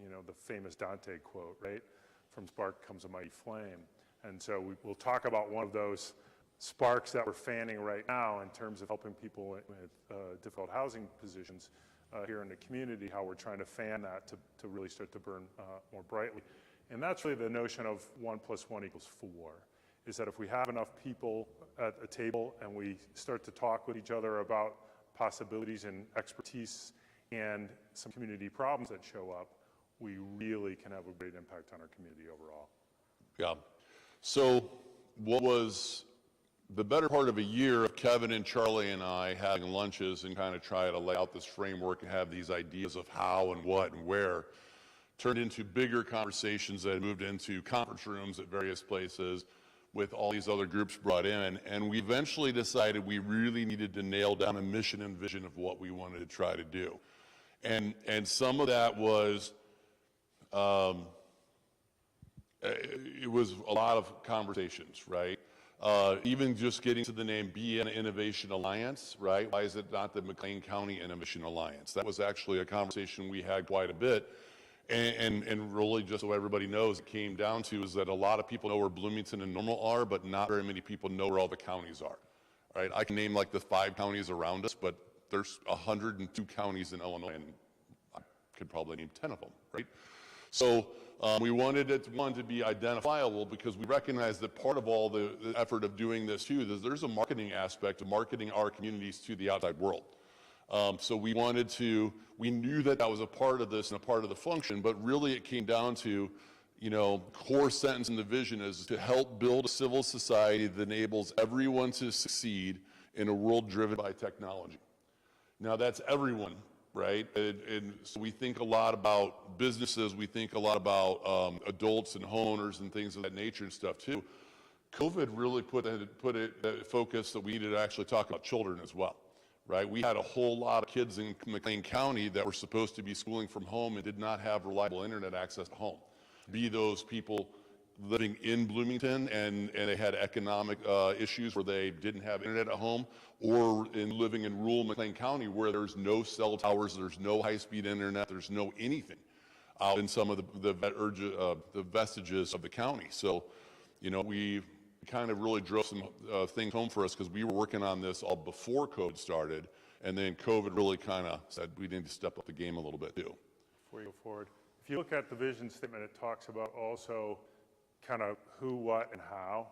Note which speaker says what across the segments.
Speaker 1: you know, the famous Dante quote, right? From spark comes a mighty flame. And so we'll talk about one of those sparks that we're fanning right now in terms of helping people with difficult housing positions here in the community, how we're trying to fan that to really start to burn more brightly. And that's really the notion of 1 + 1 = 4, is that if we have enough people at a table and we start to talk with each other about possibilities and expertise and some community problems that show up, we really can have a great impact on our community overall.
Speaker 2: Yeah. So what was the better part of a year of Kevin and Charlie and I having lunches and kind of try to lay out this framework and have these ideas of how and what and where, turned into bigger conversations that moved into conference rooms at various places with all these other groups brought in. And we eventually decided we really needed to nail down a mission and vision of what we wanted to try to do. And some of that was, it was a lot of conversations, right? Even just getting to the name Be an Innovation Alliance, right? Why is it not the McLean County Innovation Alliance? That was actually a conversation we had quite a bit. And really, just so everybody knows, it came down to is that a lot of people know where Bloomington and Normal are, but not very many people know where all the counties are, right? I can name like the 5 counties around us, but there's 102 counties in Illinois, and I could probably name 10 of them, right? So we wanted it to be identifiable because we recognize that part of all the effort of doing this too is there's a marketing aspect of marketing our communities to the outside world. So we knew that was a part of this and a part of the function, but really it came down to, you know, core sentence in the vision is to help build a civil society that enables everyone to succeed in a world driven by technology. Now that's everyone, right? And so we think a lot about businesses, we think a lot about adults and homeowners and things of that nature and stuff too. COVID really put it focus that we needed to actually talk about children as well, right? We had a whole lot of kids in McLean County that were supposed to be schooling from home and did not have reliable internet access at home. Be those people living in Bloomington and they had economic issues where they didn't have internet at home, or living in rural McLean County where there's no cell towers, there's no high-speed internet, there's no anything out in some of the vestiges of the county. So, you know, we kind of really drove some things home for us because we were working on this all before COVID started, and then COVID really kind of said we need to step up the game a little bit too.
Speaker 1: Before you go forward, if you look at the vision statement, it talks about also kind of who, what, and how,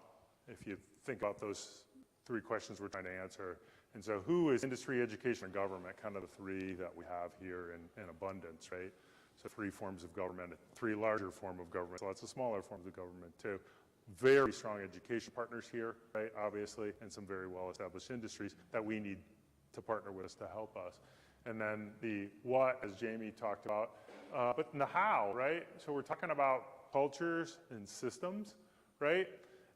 Speaker 1: if you think about those 3 questions we're trying to answer. And so who is industry, education, and government, kind of the 3 that we have here in abundance, right? So 3 forms of government, 3 larger forms of government, lots of smaller forms of government too. Very strong education partners here, right, obviously, and some very well-established industries that we need to partner with us to help us. And then the what, as Jamie talked about, but the how, right? So we're talking about cultures and systems, right?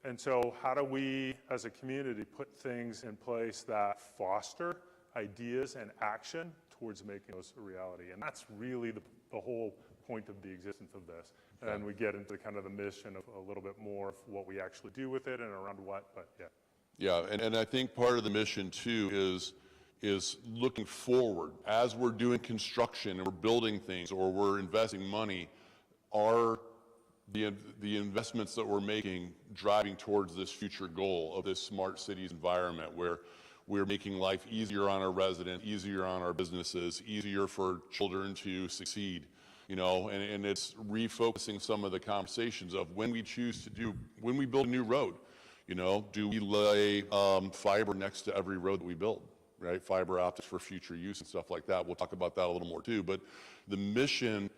Speaker 1: And so how do we, as a community, put things in place that foster ideas and action towards making those a reality? And that's really the whole point of the existence of this. And then we get into kind of the mission of a little bit more of what we actually do with it and around what, but yeah.
Speaker 2: Yeah, and I think part of the mission too is looking forward. As we're doing construction and we're building things or we're investing money, are the investments that we're making driving towards this future goal of this smart cities environment where we're making life easier on our residents, easier on our businesses, easier for children to succeed, you know, and it's refocusing some of the conversations of when we build a new road, you know, do we lay fiber next to every road that we build, right? Fiber optics for future use and stuff like that. We'll talk about that a little more too, but the mission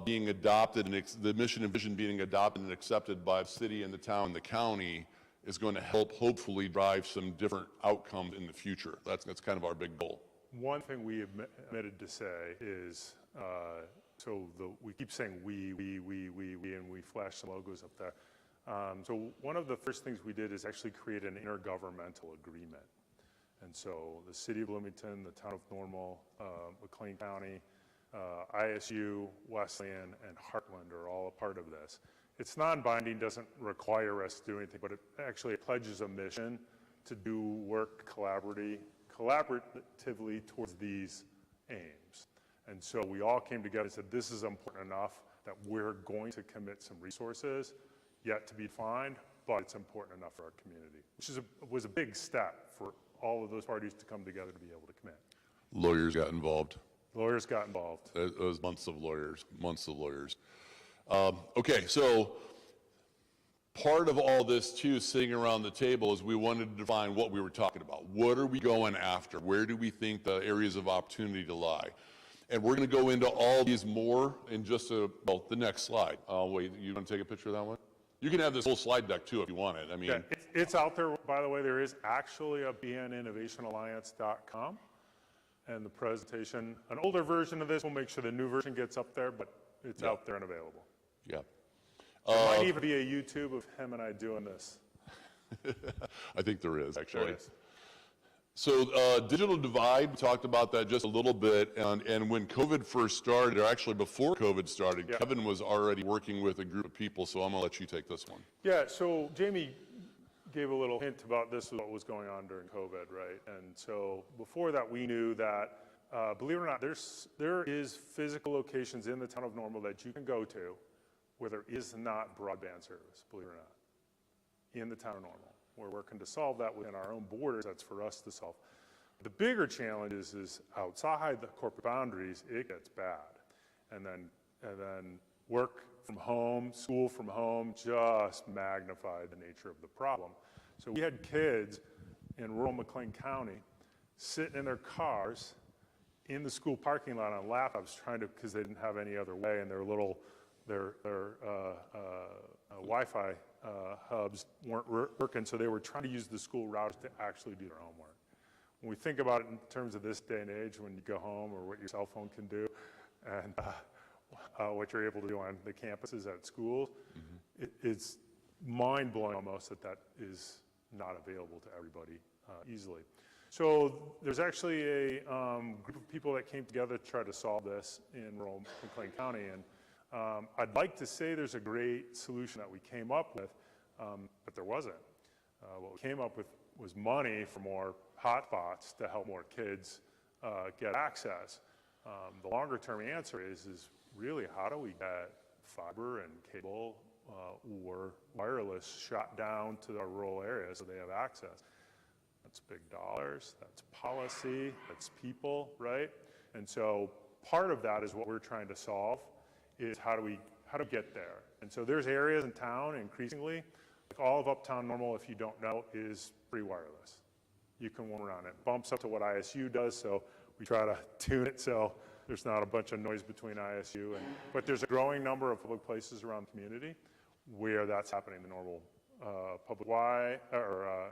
Speaker 2: being adopted and the mission and vision being adopted and accepted by the city and the town and the county is going to help hopefully drive some different outcomes in the future. That's kind of our big goal.
Speaker 1: One thing we admitted to say is, we keep saying we, and we flash some logos up there. So one of the first things we did is actually create an intergovernmental agreement. And so the city of Bloomington, the town of Normal, McLean County, ISU, Wesleyan, and Heartland are all a part of this. It's non-binding, doesn't require us to do anything, but it actually pledges a mission to do work collaboratively towards these aims. And so we all came together and said, this is important enough that we're going to commit some resources, yet to be defined, but it's important enough for our community, which was a big step for all of those parties to come together to be able to commit.
Speaker 2: Lawyers got involved.
Speaker 1: Lawyers got involved.
Speaker 2: It was months of lawyers, months of lawyers. Okay, so part of all this too, sitting around the table, is we wanted to define what we were talking about. What are we going after? Where do we think the areas of opportunity to lie? And we're going to go into all these more in just the next slide. Wait, you want to take a picture of that one? You can have this whole slide deck too if you want it. I mean,
Speaker 1: yeah, it's out there, by the way. There is actually a bninnovationalliance.com, and the presentation, an older version of this, we'll make sure the new version gets up there, but it's out there and available.
Speaker 2: Yeah.
Speaker 1: There might even be a YouTube of him and I doing this.
Speaker 2: I think there is, actually.
Speaker 1: There is.
Speaker 2: So digital divide, we talked about that just a little bit, and when COVID first started, or actually before COVID started,
Speaker 1: yeah.
Speaker 2: Kevin was already working with a group of people, so I'm going to let you take this one.
Speaker 1: Yeah, so Jamie gave a little hint about this, what was going on during COVID, right? And so before that, we knew that, believe it or not, there is physical locations in the town of Normal that you can go to where there is not broadband service, believe it or not, in the town of Normal. We're working to solve that within our own borders. That's for us to solve. The bigger challenge is outside the corporate boundaries, it gets bad. And then work from home, school from home, just magnified the nature of the problem. So we had kids in rural McLean County sitting in their cars in the school parking lot on laptops trying to, because they didn't have any other way, and their little, their Wi-Fi hubs weren't working, so they were trying to use the school routers to actually do their homework. When we think about it in terms of this day and age, when you go home or what your cell phone can do, and what you're able to do on the campuses at schools, it's mind-blowing almost that is not available to everybody easily. So there's actually a group of people that came together to try to solve this in rural McLean County, and I'd like to say there's a great solution that we came up with, but there wasn't. What we came up with was money for more hotspots to help more kids get access. The longer term answer is really how do we get fiber and cable or wireless shot down to our rural areas so they have access? That's big dollars, that's policy, that's people, right? And so part of that is what we're trying to solve, is how do we get there? And so there's areas in town increasingly, like all of Uptown Normal, if you don't know, is free wireless. You can run it. Bumps up to what ISU does, so we try to tune it so there's not a bunch of noise between ISU. But there's a growing number of public places around the community where that's happening. The Normal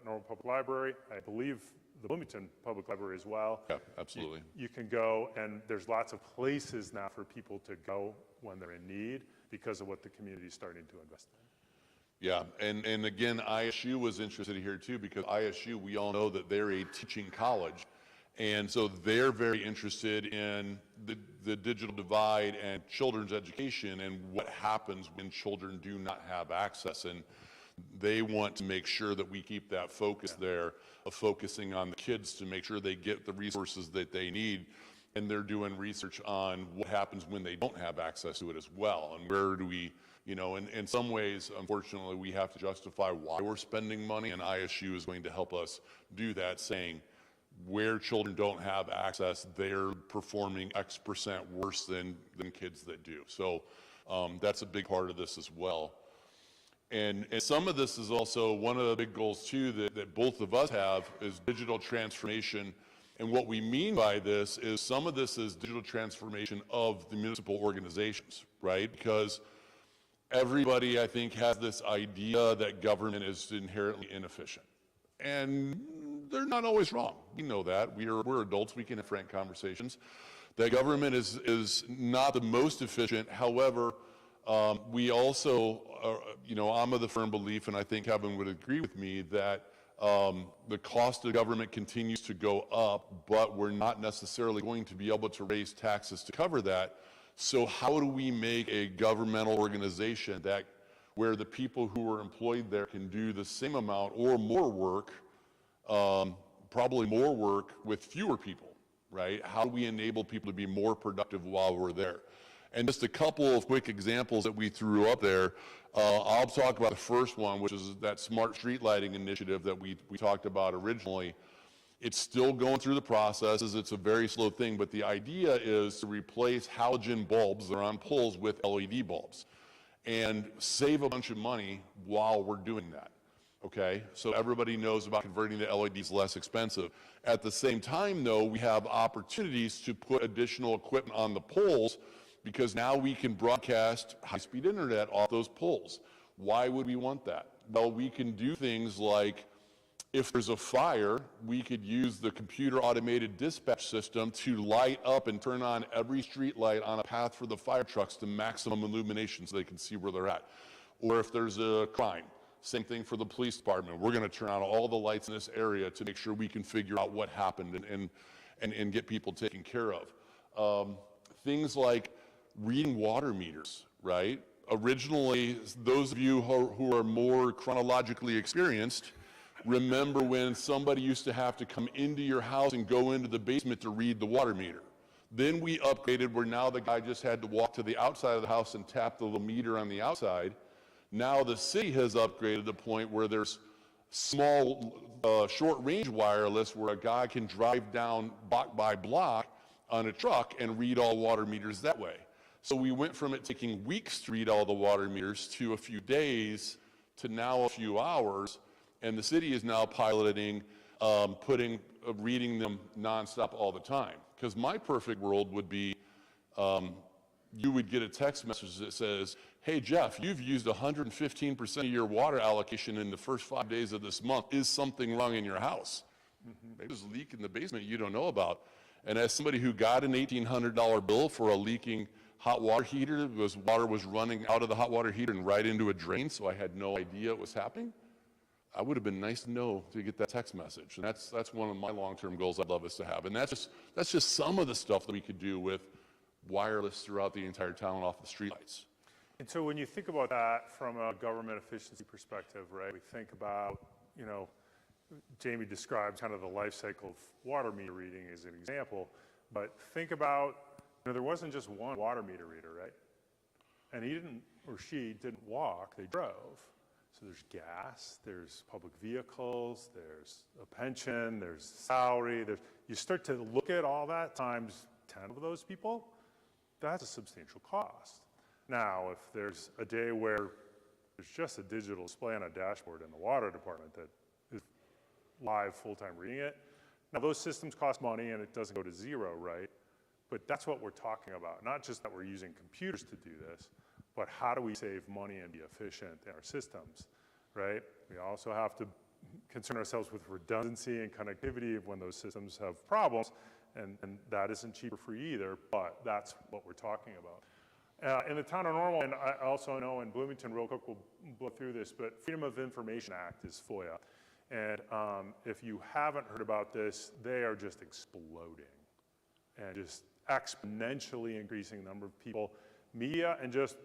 Speaker 1: Normal Public Library, I believe the Bloomington Public Library as well.
Speaker 2: Yeah, absolutely.
Speaker 1: You can go, and there's lots of places now for people to go when they're in need because of what the community is starting to invest in.
Speaker 2: Yeah, and again, ISU was interested here too, because ISU, we all know that they're a teaching college, and so they're very interested in the digital divide and children's education and what happens when children do not have access, and they want to make sure that we keep that focus there of focusing on the kids to make sure they get the resources that they need, and they're doing research on what happens when they don't have access to it as well, and where do we, you know, in some ways, unfortunately, we have to justify why we're spending money, and ISU is going to help us do that, saying where children don't have access, they're performing X% worse than kids that do. So that's a big part of this as well. And some of this is also one of the big goals too that both of us have is digital transformation. And what we mean by this is some of this is digital transformation of the municipal organizations, right? Because everybody, I think, has this idea that government is inherently inefficient. And they're not always wrong. We know that. We're adults. We can have frank conversations. That government is not the most efficient. However, we also, you know, I'm of the firm belief, and I think Kevin would agree with me, that the cost of government continues to go up, but we're not necessarily going to be able to raise taxes to cover that. So how do we make a governmental organization that where the people who are employed there can do the same amount or more work, probably more work with fewer people, right? How do we enable people to be more productive while we're there? And just a couple of quick examples that we threw up there. I'll talk about the first one, which is that smart street lighting initiative that we talked about originally. It's still going through the processes. It's a very slow thing, but the idea is to replace halogen bulbs that are on poles with LED bulbs and save a bunch of money while we're doing that, okay? So everybody knows about converting to LEDs less expensive. At the same time, though, we have opportunities to put additional equipment on the poles because now we can broadcast high-speed internet off those poles. Why would we want that? Well, we can do things like, if there's a fire, we could use the computer automated dispatch system to light up and turn on every street light on a path for the fire trucks to maximum illumination so they can see where they're at. Or if there's a crime, same thing for the police department. We're gonna turn on all the lights in this area to make sure we can figure out what happened and get people taken care of. Things like reading water meters, right? Originally, those of you who are more chronologically experienced, remember when somebody used to have to come into your house and go into the basement to read the water meter. Then we upgraded where now the guy just had to walk to the outside of the house and tap the little meter on the outside. Now the city has upgraded to the point where there's small, short-range wireless where a guy can drive down block by block on a truck and read all water meters that way. So we went from it taking weeks to read all the water meters to a few days to now a few hours, and the city is now piloting reading them nonstop all the time. Because my perfect world would be you would get a text message that says, hey Jeff, you've used 115% of your water allocation in the first 5 days of this month. Is something wrong in your house? Maybe there's a leak in the basement you don't know about. And as somebody who got an $1,800 bill for a leaking hot water heater, water was running out of the hot water heater and right into a drain, so I had no idea it was happening. I would have been nice to know to get that text message. And that's one of my long-term goals I'd love us to have. And that's just some of the stuff that we could do with wireless throughout the entire town off the streetlights.
Speaker 1: And so when you think about that from a government efficiency perspective, right, we think about, you know, Jamie described kind of the life cycle of water meter reading as an example, but think about, you know, there wasn't just one water meter reader, right? And he didn't, or she didn't walk, they drove. So there's gas, there's public vehicles, there's a pension, there's salary, you start to look at all that times 10 of those people, that's a substantial cost. Now, if there's a day where there's just a digital display on a dashboard in the water department that is live full-time reading it, now those systems cost money and it doesn't go to zero, right? But that's what we're talking about, not just that we're using computers to do this, but how do we save money and be efficient in our systems, right? We also have to concern ourselves with redundancy and connectivity of when those systems have problems, and that isn't cheap or free either, but that's what we're talking about. In the town of Normal, and I also know in Bloomington, real quick, we'll blow through this, but Freedom of Information Act is FOIA. And if you haven't heard about this, they are just exploding and just exponentially increasing the number of people, media and just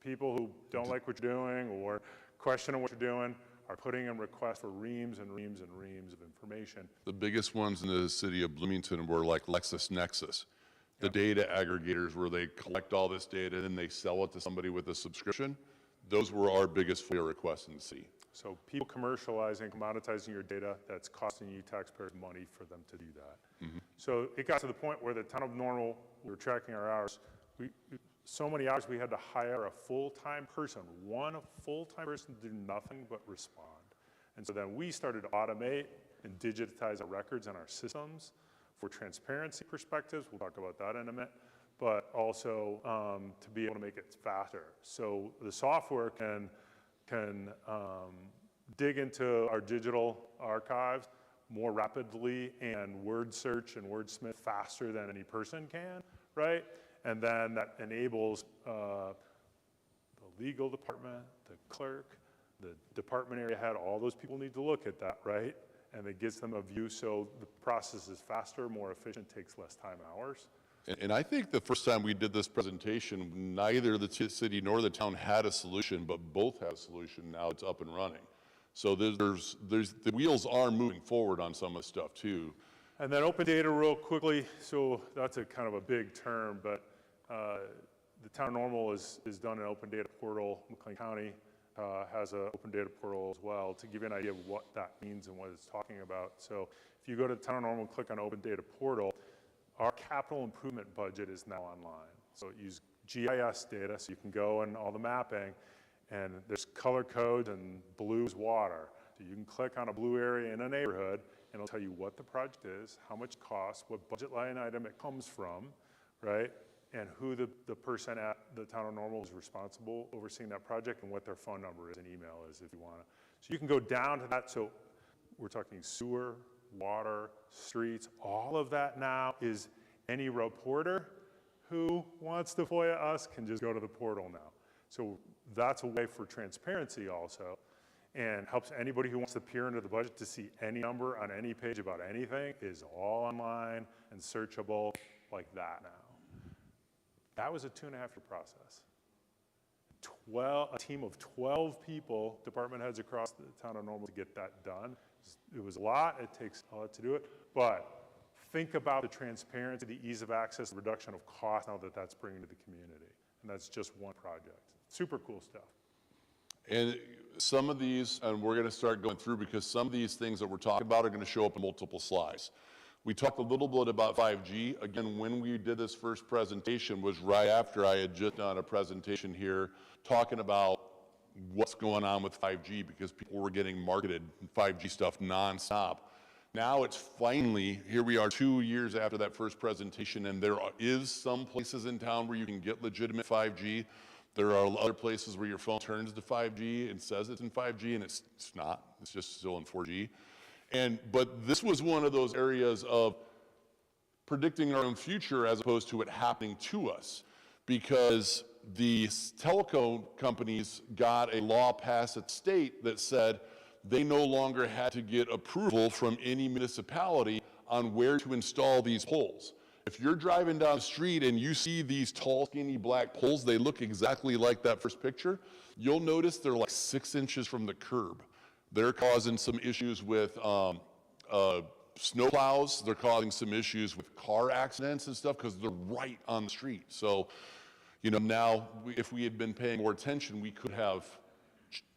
Speaker 1: people who don't like what you're doing or question what you're doing are putting in requests for reams and reams and reams of information.
Speaker 2: The biggest ones in the city of Bloomington were like LexisNexis, the data aggregators where they collect all this data and then they sell it to somebody with a subscription. Those were our biggest FOIA requests in the city.
Speaker 1: So people commercializing, commoditizing your data, that's costing you taxpayers money for them to do that. Mm-hmm. So it got to the point where the town of Normal, we were tracking our hours, so many hours we had to hire a full-time person, one full-time person to do nothing but respond. And so then we started to automate and digitize our records and our systems for transparency perspectives. We'll talk about that in a minute, but also to be able to make it faster. So the software can dig into our digital archives more rapidly and word search and wordsmith faster than any person can, right? And then that enables the legal department, the clerk, the department area head, all those people need to look at that, right? And it gives them a view so the process is faster, more efficient, takes less time, hours.
Speaker 2: And I think the first time we did this presentation, neither the city nor the town had a solution, but both have a solution now. It's up and running. So the wheels are moving forward on some of the stuff too.
Speaker 1: And then open data real quickly. So that's a kind of a big term, but the town of Normal is done an open data portal. McLean County has an open data portal as well to give you an idea of what that means and what it's talking about. So if you go to the town of Normal and click on open data portal, our capital improvement budget is now online. So it uses GIS data, so you can go and all the mapping, and there's color codes, and blue is water. So you can click on a blue area in a neighborhood, and it'll tell you what the project is, how much it costs, what budget line item it comes from, right? And who the person at the town of Normal is responsible overseeing that project, and what their phone number is and email is if you want to. So you can go down to that. So we're talking sewer, water, streets, all of that now is any reporter who wants to FOIA us can just go to the portal now. So that's a way for transparency also, and helps anybody who wants to peer into the budget to see any number on any page about anything is all online and searchable like that now. That was a 2.5-year process. A team of 12 people, department heads across the town of Normal to get that done. It was a lot, it takes a lot to do it, but think about the transparency, the ease of access, the reduction of cost now that that's bringing to the community. And that's just one project. Super cool stuff.
Speaker 2: And some of these, and we're going to start going through because some of these things that we're talking about are going to show up in multiple slides. We talked a little bit about 5G. Again, when we did this first presentation was right after I had just done a presentation here talking about what's going on with 5G because people were getting marketed 5G stuff nonstop. Now it's finally, here we are 2 years after that first presentation, and there is some places in town where you can get legitimate 5G. There are other places where your phone turns to 5G and says it's in 5G, and it's not. It's just still in 4G. But this was one of those areas of predicting our own future as opposed to it happening to us, because the telecom companies got a law passed at state that said they no longer had to get approval from any municipality on where to install these poles. If you're driving down the street and you see these tall, skinny black poles, they look exactly like that first picture, you'll notice they're like 6 inches from the curb. They're causing some issues with snowplows. They're causing some issues with car accidents and stuff because they're right on the street. So, you know, now if we had been paying more attention, we could have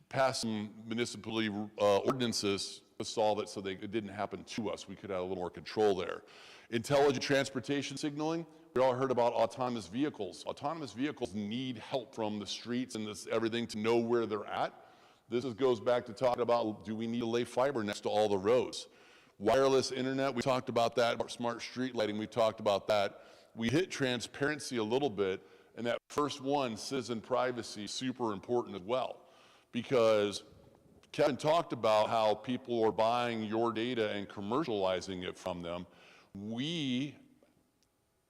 Speaker 2: passed some municipal ordinances to solve it so it didn't happen to us. We could have a little more control there. Intelligent transportation signaling. We all heard about autonomous vehicles. Autonomous vehicles need help from the streets and everything to know where they're at. This goes back to talking about, do we need to lay fiber next to all the roads? Wireless internet, we talked about that. Smart street lighting, we talked about that. We hit transparency a little bit, and that first one, citizen privacy, super important as well. Because Kevin talked about how people are buying your data and commercializing it from them. We,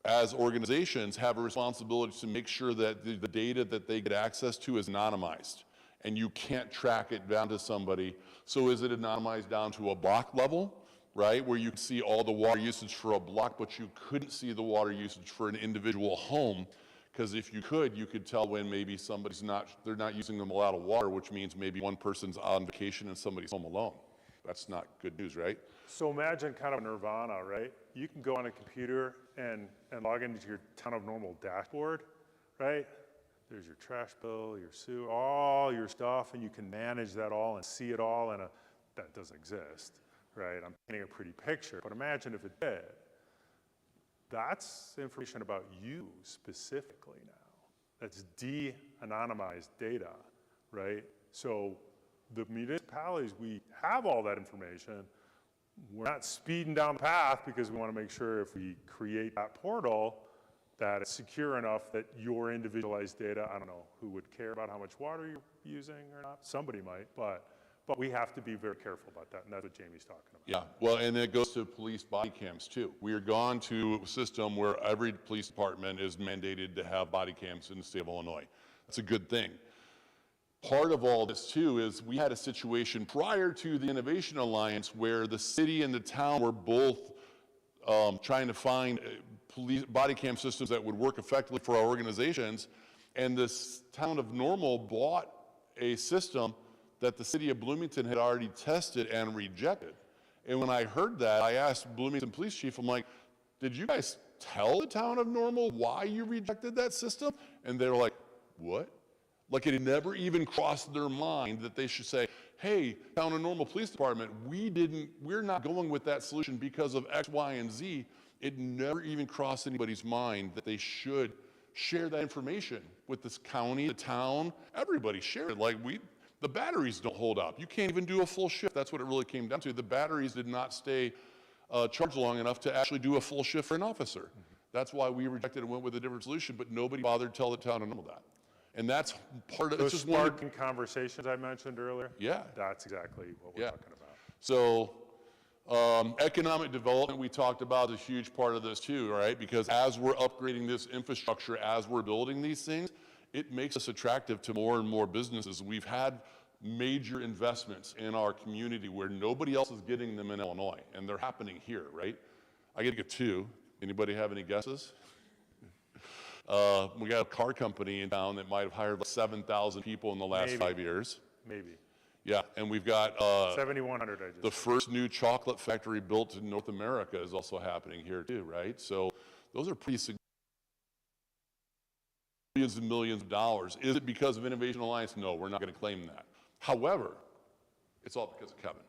Speaker 2: as organizations, have a responsibility to make sure that the data that they get access to is anonymized, and you can't track it down to somebody. So is it anonymized down to a block level, right, where you can see all the water usage for a block, but you couldn't see the water usage for an individual home? Because if you could tell when maybe they're not using a lot of water, which means maybe one person's on vacation and somebody's home alone. That's not good news, right?
Speaker 1: So imagine kind of nirvana, right? You can go on a computer and log into your town of Normal dashboard, right? There's your trash bill, your sewer, all your stuff, and you can manage that all and see it all that doesn't exist, right? I'm painting a pretty picture, but imagine if it did. That's information about you specifically now. That's de-anonymized data, right? So the municipalities, we have all that information. We're not speeding down the path because we want to make sure if we create that portal that it's secure enough that your individualized data, I don't know who would care about how much water you're using or not. Somebody might, but we have to be very careful about that, and that's what Jamie's talking about.
Speaker 2: Yeah, well, and it goes to police body cams too. We are gone to a system where every police department is mandated to have body cams in the state of Illinois. That's a good thing. Part of all this too is we had a situation prior to the Innovation Alliance where the city and the town were both trying to find police body cam systems that would work effectively for our organizations, and this town of Normal bought a system that the city of Bloomington had already tested and rejected. And when I heard that, I asked Bloomington Police Chief, I'm like, did you guys tell the town of Normal why you rejected that system? And they're like, what? Like it had never even crossed their mind that they should say, hey, town of Normal Police Department, we're not going with that solution because of X, Y, and Z. It never even crossed anybody's mind that they should share that information with this county, the town, everybody share it. Like the batteries don't hold up. You can't even do a full shift. That's what it really came down to. The batteries did not stay charged long enough to actually do a full shift for an officer. That's why we rejected and went with a different solution, but nobody bothered to tell the town of Normal that. And that's part of
Speaker 1: Those
Speaker 2: it's just
Speaker 1: sparking conversations I mentioned earlier.
Speaker 2: Yeah.
Speaker 1: That's exactly what we're talking about.
Speaker 2: So economic development we talked about is a huge part of this too, right? Because as we're upgrading this infrastructure, as we're building these things, it makes us attractive to more and more businesses. We've had major investments in our community where nobody else is getting them in Illinois, and they're happening here, right? I get to get two. Anybody have any guesses? We got a car company in town that might have hired like 7,000 people in the last 5 years.
Speaker 1: Maybe.
Speaker 2: Yeah, and we've got
Speaker 1: 7,100, I just
Speaker 2: the first new chocolate factory built in North America is also happening here too, right? So those are pretty significant. Millions and millions of dollars. Is it because of Innovation Alliance? No, we're not going to claim that. However, it's all because of Kevin.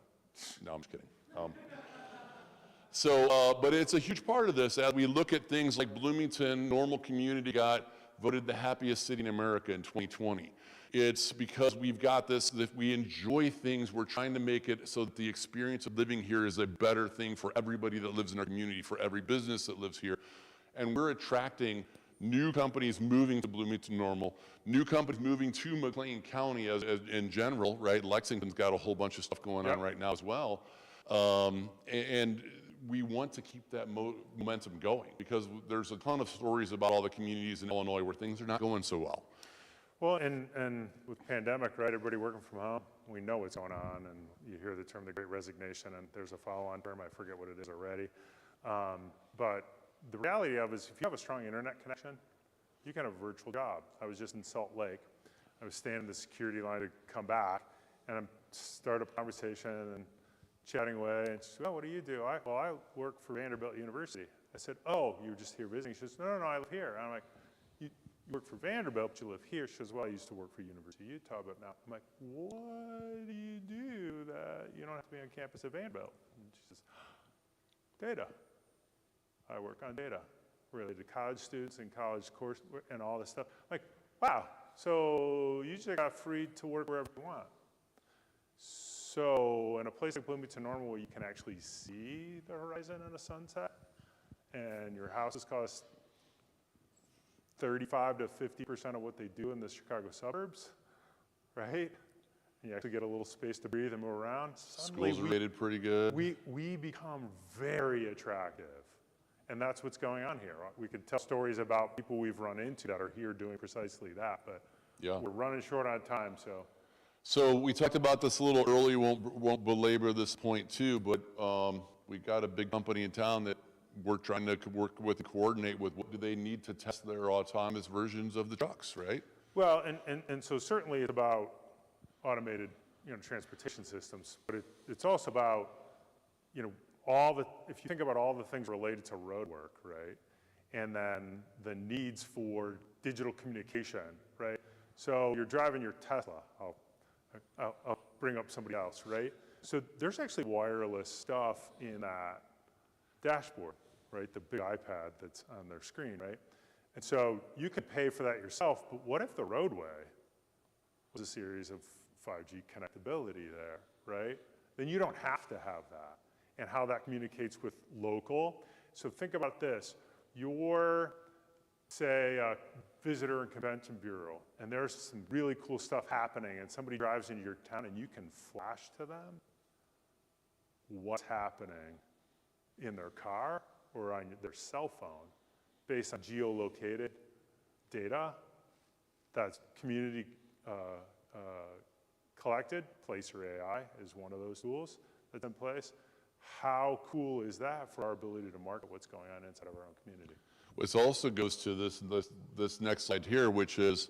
Speaker 2: No, I'm just kidding. But it's a huge part of this as we look at things like Bloomington Normal community got voted the happiest city in America in 2020. It's because we've got this, that we enjoy things, we're trying to make it so that the experience of living here is a better thing for everybody that lives in our community, for every business that lives here. And we're attracting new companies moving to Bloomington Normal, new companies moving to McLean County as in general, right? Lexington's got a whole bunch of stuff going on right now as well. And we want to keep that momentum going because there's a ton of stories about all the communities in Illinois where things are not going so well.
Speaker 1: Well, and with the pandemic, right, everybody working from home, we know what's going on, and you hear the term the Great Resignation, and there's a follow-on term, I forget what it is already. But the reality of it is if you have a strong internet connection, you can have a virtual job. I was just in Salt Lake. I was standing in the security line to come back, and I start up a conversation and chatting away, and she said, oh, what do you do? Well, I work for Vanderbilt University. I said, oh, you were just here visiting? She says, no, I live here. And I'm like, you work for Vanderbilt, but you live here? She says, well, I used to work for University of Utah, but now. I'm like, what do you do that you don't have to be on campus at Vanderbilt? And she says, data. I work on data related to college students and college course and all this stuff. I'm like, wow, so you just got free to work wherever you want. So in a place like Bloomington-Normal where you can actually see the horizon and a sunset, and your houses cost 35 to 50% of what they do in the Chicago suburbs, right? And you actually get a little space to breathe and move around.
Speaker 2: Schools are rated pretty good.
Speaker 1: We become very attractive. And that's what's going on here. We could tell stories about people we've run into that are here doing precisely that, but we're running short on time, so.
Speaker 2: So we talked about this a little early, won't belabor this point too, but we got a big company in town that we're trying to work with and coordinate with. What do they need to test their autonomous versions of the trucks, right?
Speaker 1: Well, and so certainly it's about automated, transportation systems, but it's also about, if you think about all the things related to road work, right? And then the needs for digital communication, right? So you're driving your Tesla. I'll bring up somebody else, right? So there's actually wireless stuff in that dashboard, right? The big iPad that's on their screen, right? And so you could pay for that yourself, but what if the roadway was a series of 5G connectability there, right? Then you don't have to have that. And how that communicates with local. So think about this. You're, say, a visitor and convention bureau, and there's some really cool stuff happening, and somebody drives into your town, and you can flash to them what's happening in their car or on their cell phone based on geolocated data that's community collected. Placer AI is one of those tools that's in place. How cool is that for our ability to market what's going on inside of our own community?
Speaker 2: This also goes to this next slide here, which is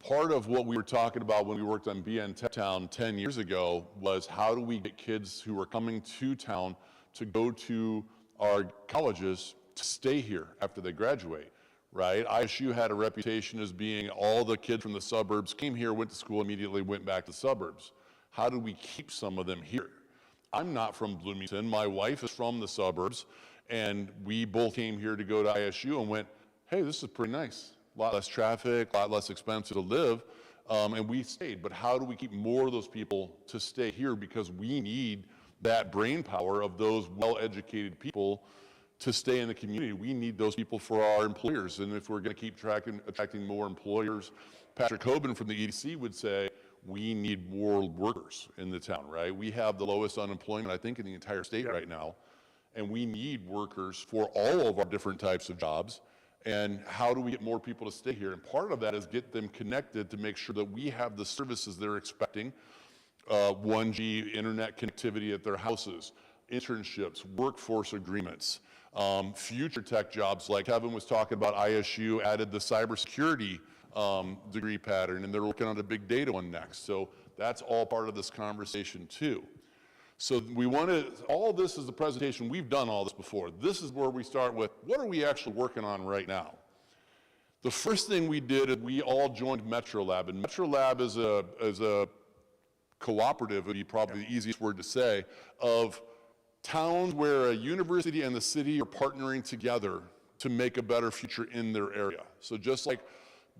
Speaker 2: Part of what we were talking about when we worked on BN Tech Town 10 years ago was how do we get kids who are coming to town to go to our colleges to stay here after they graduate, right? ISU had a reputation as being all the kids from the suburbs came here, went to school, immediately went back to the suburbs. How do we keep some of them here? I'm not from Bloomington. My wife is from the suburbs, and we both came here to go to ISU and went, hey, this is pretty nice. A lot less traffic, a lot less expensive to live, and we stayed. But how do we keep more of those people to stay here? Because we need that brain power of those well-educated people to stay in the community. We need those people for our employers. And if we're going to keep attracting more employers, Patrick Hoban from the EDC would say, we need more workers in the town, right? We have the lowest unemployment, I think, in the entire state right now. And we need workers for all of our different types of jobs. And how do we get more people to stay here? And part of that is get them connected to make sure that we have the services they're expecting, 1G internet connectivity at their houses, internships, workforce agreements, future tech jobs like Kevin was talking about. ISU added the cybersecurity degree pattern, and they're working on a big data one next. So that's all part of this conversation too. So we want to, all this is the presentation. We've done all this before. This is where we start with, what are we actually working on right now? The first thing we did is we all joined MetroLab, and MetroLab is a cooperative, would be probably the easiest word to say, of towns where a university and the city are partnering together to make a better future in their area. So just like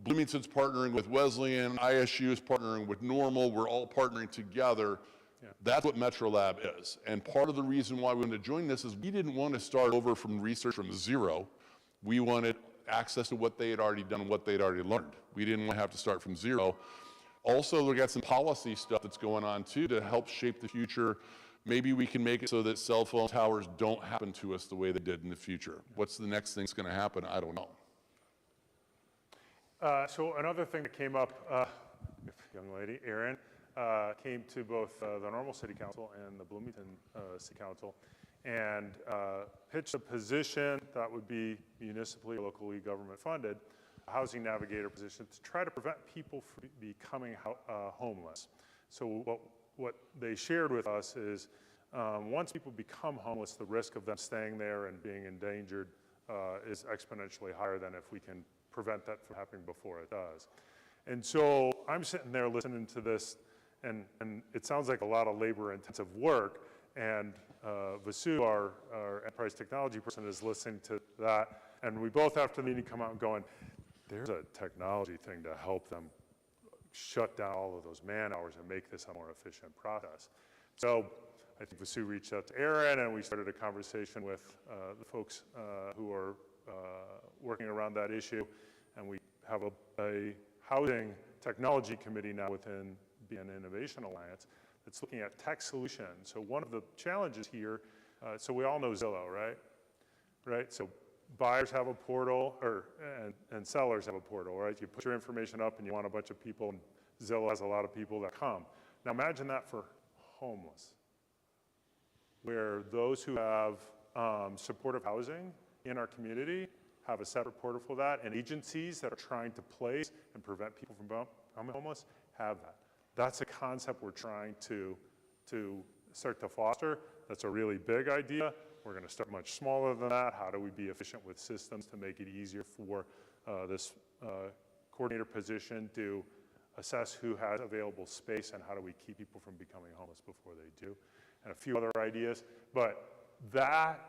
Speaker 2: Bloomington's partnering with Wesleyan, ISU is partnering with Normal, we're all partnering together. That's what MetroLab is. And part of the reason why we wanted to join this is we didn't want to start over from research from zero. We wanted access to what they had already done and what they'd already learned. We didn't want to have to start from zero. Also, we got some policy stuff that's going on too to help shape the future. Maybe we can make it so that cell phone towers don't happen to us the way they did in the future. What's the next thing that's going to happen? I don't know.
Speaker 1: So another thing that came up, young lady, Erin, came to both the Normal City Council and the Bloomington City Council and pitched a position that would be municipally or locally government funded, a housing navigator position, to try to prevent people from becoming homeless. So what they shared with us is once people become homeless, the risk of them staying there and being endangered is exponentially higher than if we can prevent that from happening before it does. And so I'm sitting there listening to this, and it sounds like a lot of labor-intensive work, and Vasu, our enterprise technology person, is listening to that, and we both after the meeting come out and going, there's a technology thing to help them shut down all of those man hours and make this a more efficient process. So I think Vasu reached out to Erin, and we started a conversation with the folks who are working around that issue, and we have a housing technology committee now within BN Innovation Alliance that's looking at tech solutions. So one of the challenges here, so we all know Zillow, right? So buyers have a portal, and sellers have a portal, right? You put your information up and you want a bunch of people, and Zillow has a lot of people that come. Now imagine that for homeless, where those who have supportive housing in our community have a separate portal for that, and agencies that are trying to place and prevent people from becoming homeless have that. That's a concept we're trying to start to foster. That's a really big idea. We're going to start much smaller than that. How do we be efficient with systems to make it easier for this coordinator position to assess who has available space, and how do we keep people from becoming homeless before they do, and a few other ideas. But that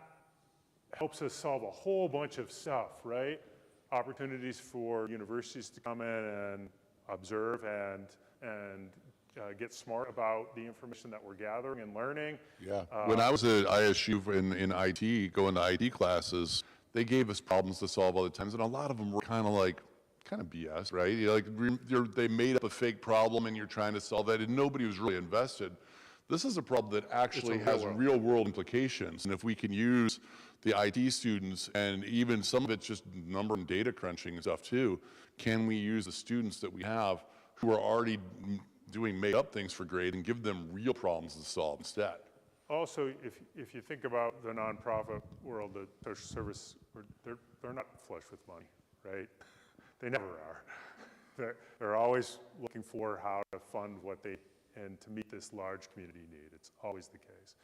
Speaker 1: helps us solve a whole bunch of stuff, right? Opportunities for universities to come in and observe and get smart about the information that we're gathering and learning. Yeah.
Speaker 2: When I was at ISU in IT, going to IT classes, they gave us problems to solve all the times, and a lot of them were kind of BS, right? They made up a fake problem, and you're trying to solve that, and nobody was really invested. This is a problem that actually has real-world implications, and if we can use the IT students, and even some of it's just number and data crunching and stuff too, can we use the students that we have who are already doing made-up things for grade and give them real problems to solve instead?
Speaker 1: Also, if you think about the nonprofit world, the social service, they're not flush with money, right? They never are. they're always looking for how to fund what they, and to meet this large community need. It's always the case.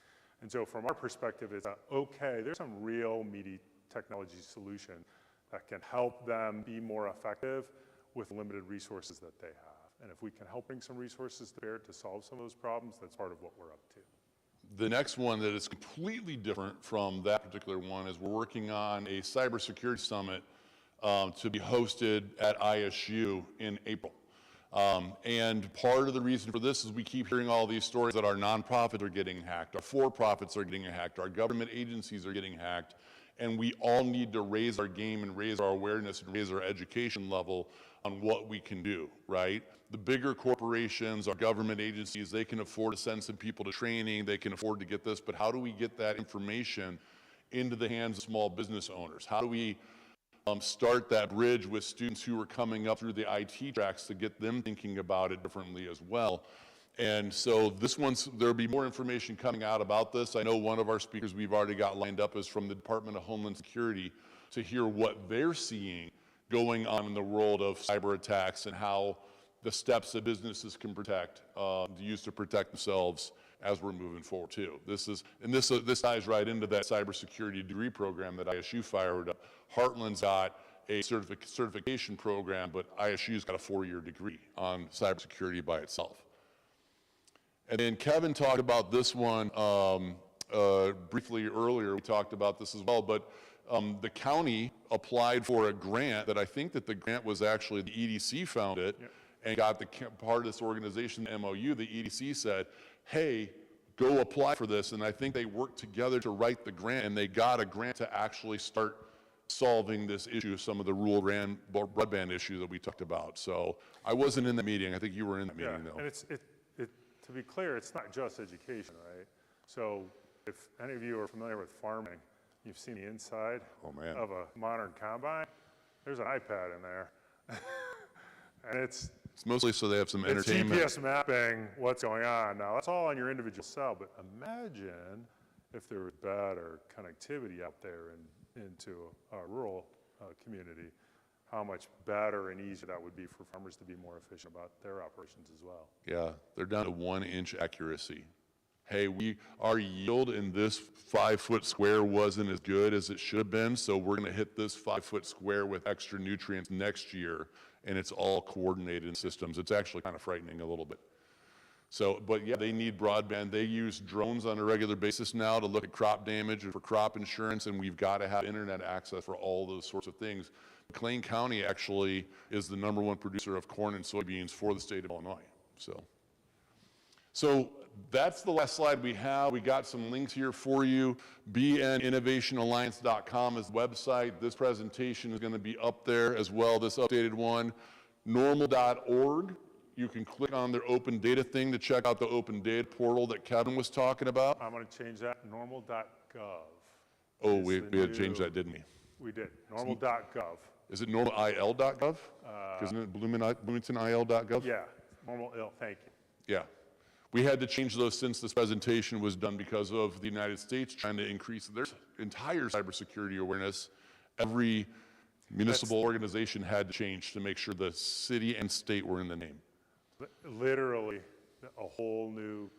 Speaker 1: And so from our perspective, it's okay, there's some real meaty technology solution that can help them be more effective with limited resources that they have. And if we can help bring some resources to bear to solve some of those problems, that's part of what we're up to.
Speaker 2: The next one that is completely different from that particular one is we're working on a cybersecurity summit to be hosted at ISU in April. And part of the reason for this is we keep hearing all these stories that our nonprofits are getting hacked, our for-profits are getting hacked, our government agencies are getting hacked, and we all need to raise our game and raise our awareness and raise our education level on what we can do, right? The bigger corporations, our government agencies, they can afford to send some people to training, they can afford to get this, but how do we get that information into the hands of small business owners? How do we start that bridge with students who are coming up through the IT tracks to get them thinking about it differently as well? And so this one's, there'll be more information coming out about this. I know one of our speakers we've already got lined up is from the Department of Homeland Security to hear what they're seeing going on in the world of cyber attacks and how the steps that businesses can use to protect themselves as we're moving forward too. This ties right into that cybersecurity degree program that ISU fired up. Heartland's got a certification program, but ISU's got a 4-year degree on cybersecurity by itself. And then Kevin talked about this one briefly earlier. We talked about this as well, but the county applied for a grant that I think that the grant was actually the EDC found it. Yep. And got the part of this organization, the MOU, the EDC said, hey, go apply for this. And I think they worked together to write the grant, and they got a grant to actually start solving this issue, some of the rural broadband issue that we talked about. So I wasn't in the meeting. I think you were in the meeting, though.
Speaker 1: And to be clear, it's not just education, right? So if any of you are familiar with farming, you've seen the inside of a modern combine, there's an iPad in there. And it's
Speaker 2: mostly so they have some entertainment.
Speaker 1: It's GPS mapping what's going on. Now, that's all on your individual cell, but imagine if there was better connectivity out there into a rural community, how much better and easier that would be for farmers to be more efficient about their operations as well.
Speaker 2: Yeah, they're down to 1-inch accuracy. Hey, our yield in this 5-foot square wasn't as good as it should have been, so we're gonna hit this 5-foot square with extra nutrients next year, and it's all coordinated in systems. It's actually kind of frightening a little bit. So, but yeah, they need broadband. They use drones on a regular basis now to look at crop damage and for crop insurance, and we've got to have internet access for all those sorts of things. McLean County actually is the #1 producer of corn and soybeans for the state of Illinois. So that's the last slide we have. We got some links here for you. bninnovationalliance.com is the website. This presentation is going to be up there as well, this updated one. Normal.org. You can click on their open data thing to check out the open data portal that Kevin was talking about.
Speaker 1: I'm going to change that, normal.gov.
Speaker 2: Oh, we had changed that, didn't we?
Speaker 1: We did, normal.gov.
Speaker 2: Is it normalil.gov? Isn't it Bloomington.il.gov?
Speaker 1: Yeah, normal.il, thank you.
Speaker 2: Yeah. We had to change those since this presentation was done because of the United States trying to increase their entire cybersecurity awareness. Every municipal organization had to change to make sure the city and state were in the name.
Speaker 1: Literally a whole new,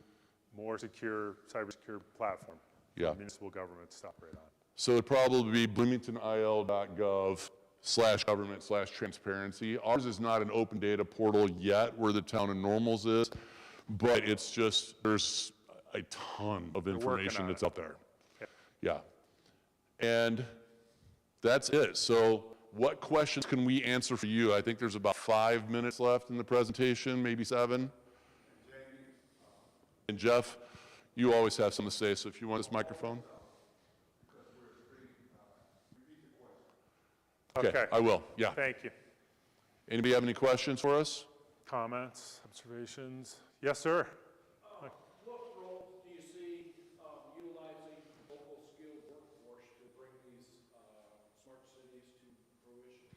Speaker 1: more secure, cybersecure platform for municipal governments to operate on.
Speaker 2: So it'd probably be bloomingtonil.gov/government/transparency. Ours is not an open data portal yet where the town of Normals is, but it's just, there's a ton of information that's out there. Yeah. And that's it. So what questions can we answer for you? I think there's about 5 minutes left in the presentation, maybe 7. And Jeff, you always have something to say, so if you want this microphone. Okay, I will, yeah.
Speaker 1: Thank you.
Speaker 2: Anybody have any questions for us?
Speaker 1: Comments, observations? Yes, sir.
Speaker 3: What role do you see utilizing local skilled workforce to bring these smart cities to fruition?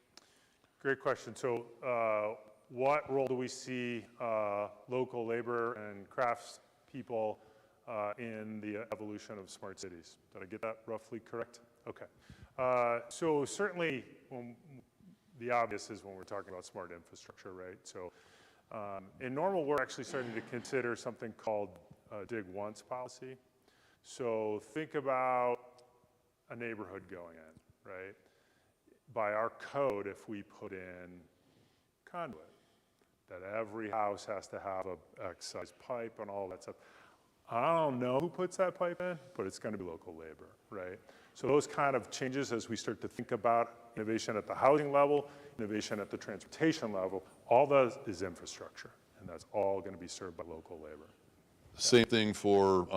Speaker 1: Great question. So what role do we see local labor and crafts people in the evolution of smart cities? Did I get that roughly correct? Okay. So certainly the obvious is when we're talking about smart infrastructure, right? So in Normal, we're actually starting to consider something called dig once policy. So think about a neighborhood going in, right? By our code, if we put in conduit, that every house has to have a X-size pipe and all that stuff. I don't know who puts that pipe in, but it's going to be local labor, right? So those kind of changes as we start to think about innovation at the housing level, innovation at the transportation level, all that is infrastructure, and that's all going to be served by local labor.
Speaker 2: Same thing for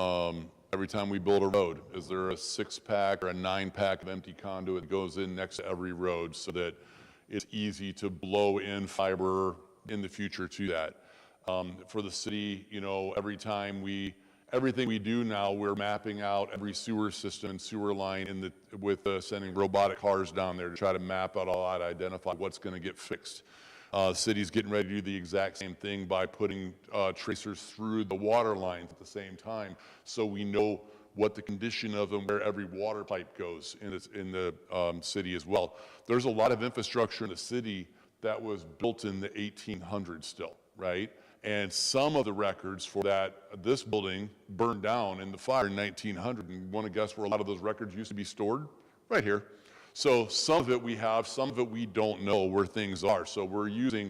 Speaker 2: every time we build a road. Is there a 6-pack or a 9-pack of empty conduit that goes in next to every road so that it's easy to blow in fiber in the future to that? For the city, you know, everything we do now, we're mapping out every sewer system and sewer line with sending robotic cars down there to try to map out all that, identify what's going to get fixed. City's getting ready to do the exact same thing by putting tracers through the water lines at the same time, so we know what the condition of them, where every water pipe goes in the city as well. There's a lot of infrastructure in the city that was built in the 1800s still, right? And some of the records for this building burned down in the fire in 1900. And want to guess where a lot of those records used to be stored? Right here. So some of it we have, some of it we don't know where things are. So we're using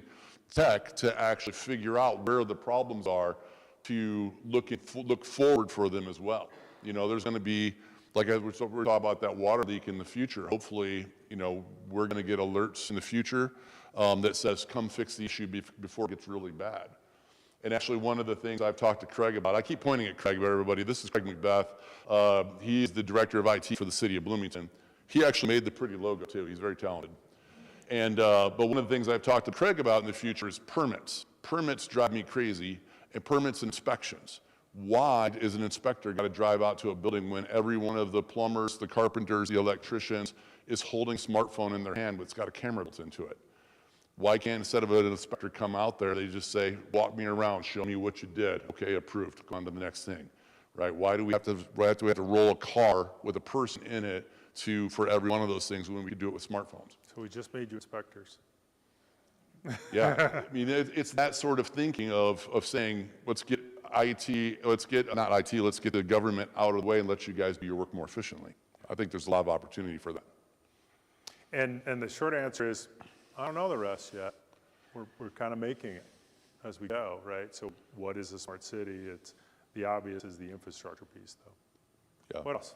Speaker 2: tech to actually figure out where the problems are to look forward for them as well. You know, there's going to be, like we're talking about that water leak in the future. Hopefully, you know, we're going to get alerts in the future that says, come fix the issue before it gets really bad. And actually, one of the things I've talked to Craig about, I keep pointing at Craig, but everybody, this is Craig Macbeth. He's the director of IT for the city of Bloomington. He actually made the pretty logo too. He's very talented. And but one of the things I've talked to Craig about in the future is permits. Permits drive me crazy, and permits and inspections. Why is an inspector got to drive out to a building when every one of the plumbers, the carpenters, the electricians is holding a smartphone in their hand, but it's got a camera built into it? Why can't, instead of an inspector come out there, they just say, walk me around, show me what you did. Okay, approved, go on to the next thing, right? Why do we have to roll a car with a person in it for every one of those things when we could do it with smartphones?
Speaker 1: So we just made you inspectors.
Speaker 2: Yeah, I mean, it's that sort of thinking of saying, let's get the government out of the way and let you guys do your work more efficiently. I think there's a lot of opportunity for that.
Speaker 1: And the short answer is, I don't know the rest yet. We're kind of making it as we go, right? So what is a smart city? It's the obvious is the infrastructure piece, though.
Speaker 2: Yeah.
Speaker 1: What else?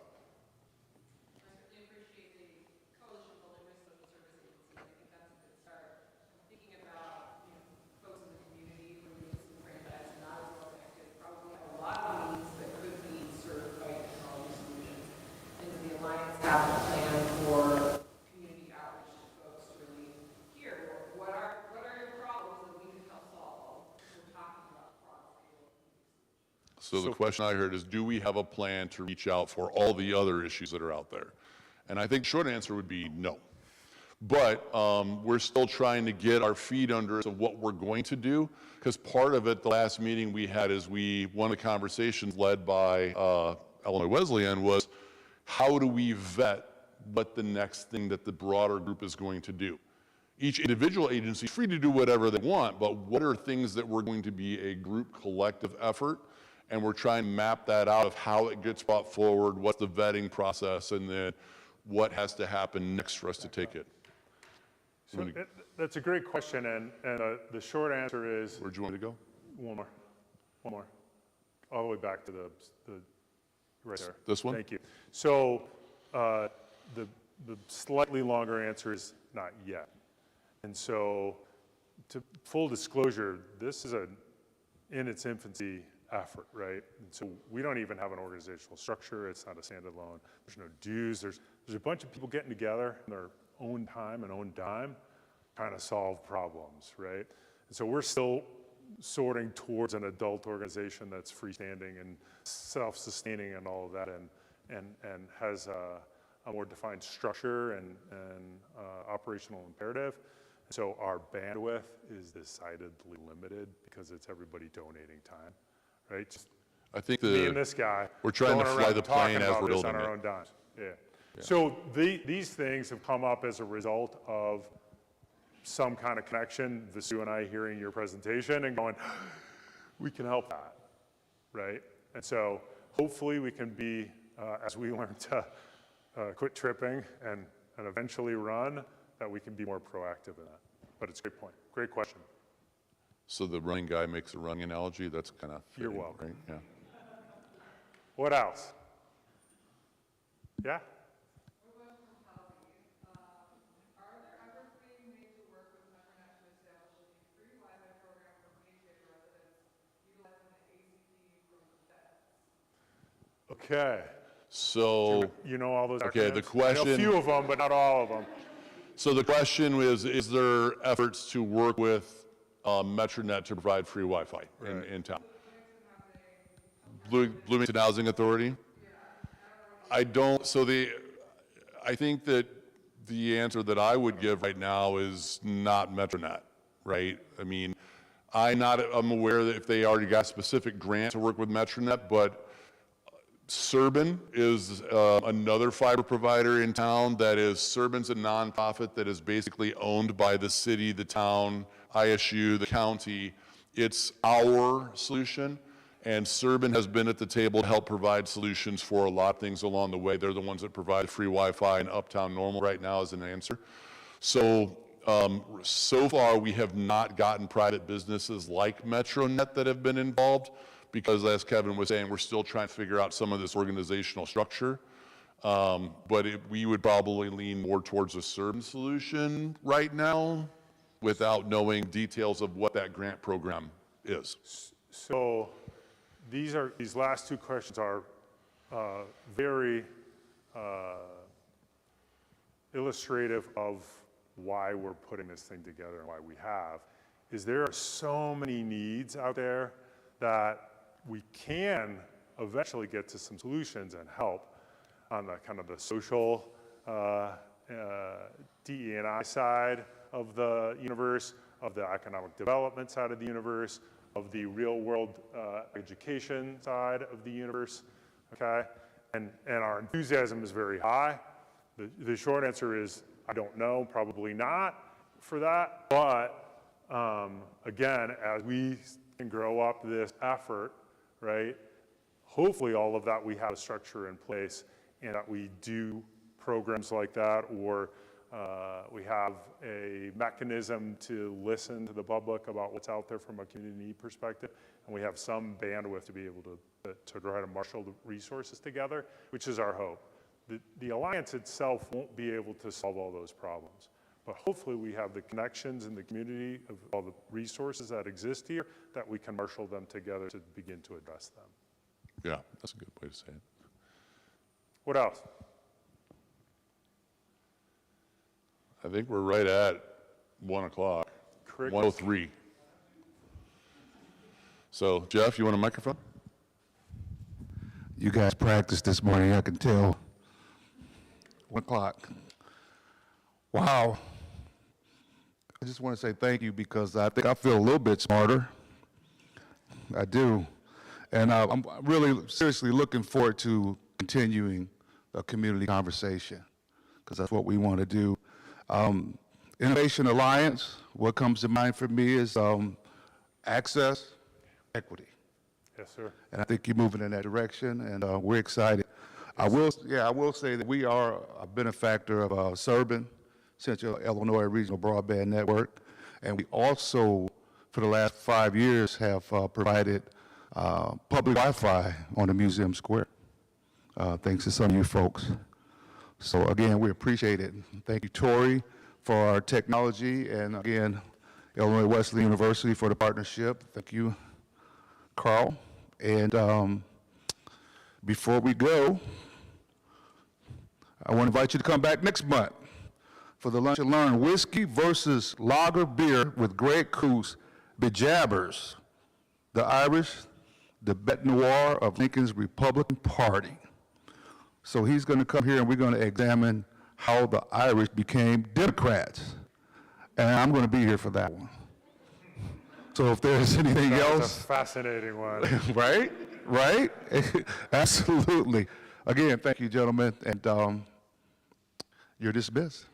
Speaker 4: I certainly appreciate the coalition building with social service agencies. I think that's a good start. Thinking about, you know, folks in the community who are disenfranchised and not as well connected probably have a lot of needs that could be served by technology solutions. And the Alliance have a plan for community outreach to folks to really hear what are your problems that we can help solve. We're talking about broad-scale.
Speaker 2: So the question I heard is, do we have a plan to reach out for all the other issues that are out there? And I think the short answer would be no. But we're still trying to get our feet under us of what we're going to do, because part of it, the last meeting we had is one of the conversations led by Illinois Wesleyan was, how do we vet what the next thing that the broader group is going to do? Each individual agency is free to do whatever they want, but what are things that we're going to be a group collective effort? And we're trying to map that out of how it gets brought forward, what's the vetting process, and then what has to happen next for us to take it.
Speaker 1: So that's a great question, and the short answer is...
Speaker 2: Where'd you want me to go?
Speaker 1: One more. All the way back to the right there.
Speaker 2: This one?
Speaker 1: Thank you. So the slightly longer answer is not yet. And so, to full disclosure, this is in its infancy effort, right? And so we don't even have an organizational structure. It's not a standalone. There's no dues. There's a bunch of people getting together in their own time and own dime, trying to solve problems, right? And so we're still sorting towards an adult organization that's freestanding and self-sustaining and all of that, and has a more defined structure and operational imperative. So our bandwidth is decidedly limited because it's everybody donating time, right? Just
Speaker 2: I think
Speaker 1: me and this guy.
Speaker 2: we're trying to
Speaker 1: going
Speaker 2: fly
Speaker 1: around
Speaker 2: the plane
Speaker 1: talking
Speaker 2: as
Speaker 1: about
Speaker 2: we're
Speaker 1: this
Speaker 2: building
Speaker 1: on our
Speaker 2: it.
Speaker 1: own dimes. Yeah. So these things have come up as a result of some kind of connection, Vasu and I hearing your presentation and going, we can help that, right? And so hopefully we can be, as we learn to quit tripping and eventually run, that we can be more proactive in that. But it's a great point, great question.
Speaker 2: So the running guy makes a running analogy, that's kind of
Speaker 1: You're
Speaker 2: fitting,
Speaker 1: welcome.
Speaker 2: right? Yeah.
Speaker 1: What else? Yeah?
Speaker 2: Okay, so,
Speaker 1: You know all those
Speaker 2: okay,
Speaker 1: acronyms?
Speaker 2: the
Speaker 1: I know a
Speaker 2: question,
Speaker 1: few of them, but not all of them.
Speaker 2: so the question is there efforts to work with Metronet to provide free Wi-Fi in town? Bloomington Housing Authority? I don't, I think that the answer that I would give right now is not Metronet, right? I mean, I'm aware that if they already got a specific grant to work with Metronet, but Serban is another fiber provider in town Serban's a nonprofit that is basically owned by the city, the town, ISU, the county. It's our solution, and Serban has been at the table to help provide solutions for a lot of things along the way. They're the ones that provide free Wi-Fi in Uptown Normal right now as an answer. So, so far we have not gotten private businesses like Metronet that have been involved, because as Kevin was saying, we're still trying to figure out some of this organizational structure. But we would probably lean more towards a Serban solution right now without knowing details of what that grant program is.
Speaker 1: So these last two questions are very illustrative of why we're putting this thing together and why we have, is there are so many needs out there that we can eventually get to some solutions and help on the kind of the social DE&I side of the universe, of the economic development side of the universe, of the real world education side of the universe, okay? And our enthusiasm is very high. The short answer is, I don't know, probably not for that, but again, as we can grow up this effort, right? Hopefully all of that we have a structure in place and that we do programs like that, or we have a mechanism to listen to the public about what's out there from a community perspective, and we have some bandwidth to be able to try to marshal the resources together, which is our hope. The alliance itself won't be able to solve all those problems, but hopefully we have the connections in the community of all the resources that exist here that we can marshal them together to begin to address them.
Speaker 2: Yeah, that's a good way to say it.
Speaker 1: What else?
Speaker 2: I think we're right at 1 o'clock, 1:03. So Jeff, you want a microphone?
Speaker 5: You guys practiced this morning, I can tell. 1 o'clock. Wow. I just want to say thank you because I think I feel a little bit smarter. I do. And I'm really seriously looking forward to continuing a community conversation because that's what we want to do. Innovation Alliance, what comes to mind for me is access, equity.
Speaker 1: Yes, sir.
Speaker 5: And I think you're moving in that direction, and we're excited. I will say that we are a benefactor of Serban, Central Illinois Regional Broadband Network, and we also, for the last 5 years, have provided public Wi-Fi on the Museum Square, thanks to some of you folks. So again, we appreciate it. Thank you, Tori, for our technology, and again, Illinois Wesleyan University for the partnership. Thank you, Carl. And before we go, I want to invite you to come back next month for the Lunch and Learn Whiskey versus Lager Beer with Greg Coos, Bejabbers, the Irish, the Bête Noire of Lincoln's Republican Party. So he's going to come here and we're going to examine how the Irish became Democrats. And I'm going to be here for that one. So if there's anything else.
Speaker 1: That's a fascinating one.
Speaker 5: Right? Right? Absolutely. Again, thank you, gentlemen, and you're dismissed.